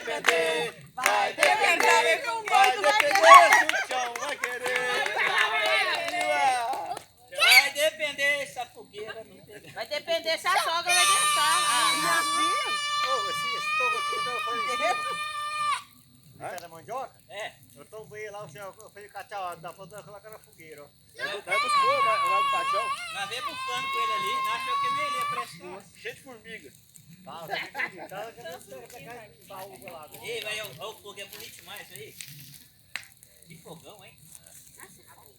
depender, vai depender, vai depender, o chão vai querer. Vai depender essa fogueira. Vai depender se a sogra vai deixar. Ô, esse toco aqui, eu falei, é da mandioca? É. Eu tombei lá, eu falei, cachau, dá pra colocar na fogueira, ó. Vai buscar, vai pro paixão. Nós veio bufando com ele ali, nós achou que nem ele ia prestar. Cheio de formiga. Tá, tá, Ei, vai, o fogo é bonito demais aí. Que fogão, hein?